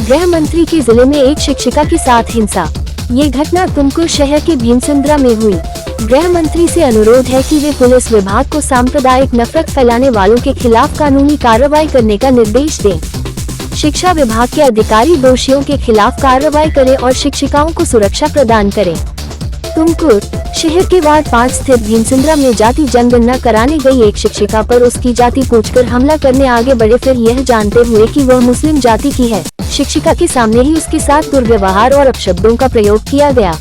गृह मंत्री के जिले में एक शिक्षिका के साथ हिंसा। ये घटना तुमकुर शहर के भीमसुंदरा में हुई। गृह मंत्री से अनुरोध है कि वे पुलिस विभाग को सांप्रदायिक नफरत फैलाने वालों के खिलाफ कानूनी कार्रवाई करने का निर्देश दें। शिक्षा विभाग के अधिकारी दोषियों के खिलाफ कार्रवाई करें और शिक्षिकाओं को सुरक्षा प्रदान करें। तुमकुर शहर के वार्ड 5 स्थित भीमसुंदरा में जाति जनगणना कराने गई एक शिक्षिका पर उसकी जाति पूछकर हमला करने आगे बढ़े, फिर यह जानते हुए कि वह मुस्लिम जाति की है। शिक्षिका के सामने ही उसके साथ दुर्व्यवहार और अपशब्दों का प्रयोग किया गया।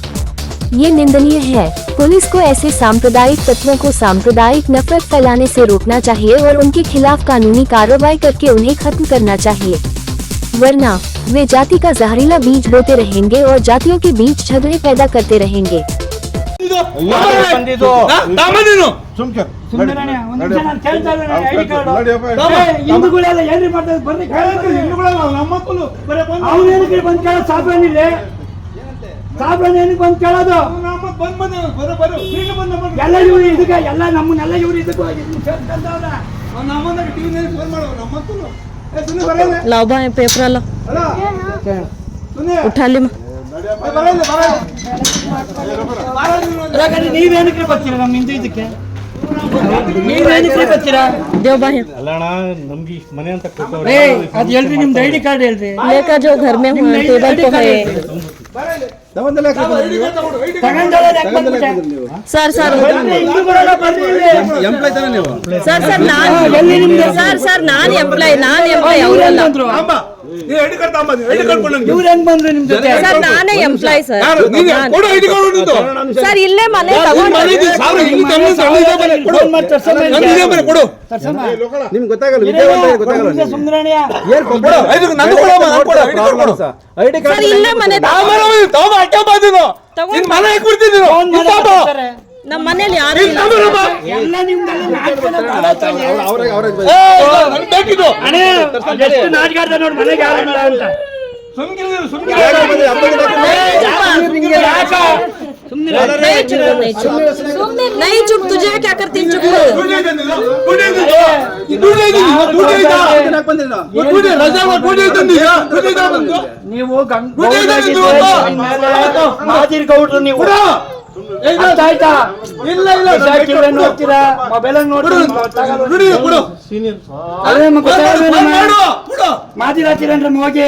ये निंदनीय है। पुलिस को ऐसे सांप्रदायिक तत्वों को सांप्रदायिक नफरत फैलाने से रोकना चाहिए और उनके खिलाफ कानूनी कार्रवाई करके उन्हें खत्म करना चाहिए, वरना वे जाति का जहरीला बीज बोते रहेंगे और जातियों के बीच झगड़े पैदा करते रहेंगे। लाओ भाई पेपर ला उठा ले ನೀವೇನಕ್ಕೆ ಬರ್ತೀರಾ ನಮ್ಮ ಹಿಂದೆ ಇದಕ್ಕೆ ನೀವೇನಕ್ಕೆ ಬರ್ತೀರಾ देव भाई ಅಲ್ಲಣ್ಣ ನಮ್ಗೆ ಮನೆ ಅಂತ ಏ ಅದು ಹೇಳ್ರಿ ನಿಮ್ದು ಐಡಿ ಕಾರ್ಡ್ ಹೇಳ್ರಿ लेकर जो घर में हुआ टेबल पे है सर सर सर नान ಎಂಪ್ಲಾಯ್ ಅವರಲ್ಲ ಇವ್ರು ಹೆಂಗ್ ಬಂದ್ರು ನಿಮ್ ಜೊತೆ ಸರ್ ನಾನೇ ಎಂಪ್ಲಾಯ್ ಸರ್ ಸರ್ ಇಲ್ಲೇ ಮನೆ ನಿಮ್ಗೆ ಗೊತ್ತಾಗಲ್ಲ ಸುಂದರಣ್ಯ ಸರ್ ಇಲ್ಲೇ ಮನೆ ನಮ್ಮ ಮನೇಲಿ ಯಾರು ಇಲ್ಲ ಎಲ್ಲ ಎಷ್ಟು ನಾಟಕ ನೋಡಿ ಮನೆಗೆ ಯಾರು ಅಂತ नहीं चुप तुझे क्या करती चुप ನೀವು ಮಾಜಿ ಗೌಡ್ರು ನೀವು ಆಯ್ತಾ ಇಲ್ಲ ನೋಡ್ತೀರಾ ಮೊಬೈಲ್ ನೋಡ್ತೀರಾ ಮಾಜಿ ಹಾಕ್ತೀರೇನ್ರಿ ಹೋಗಿ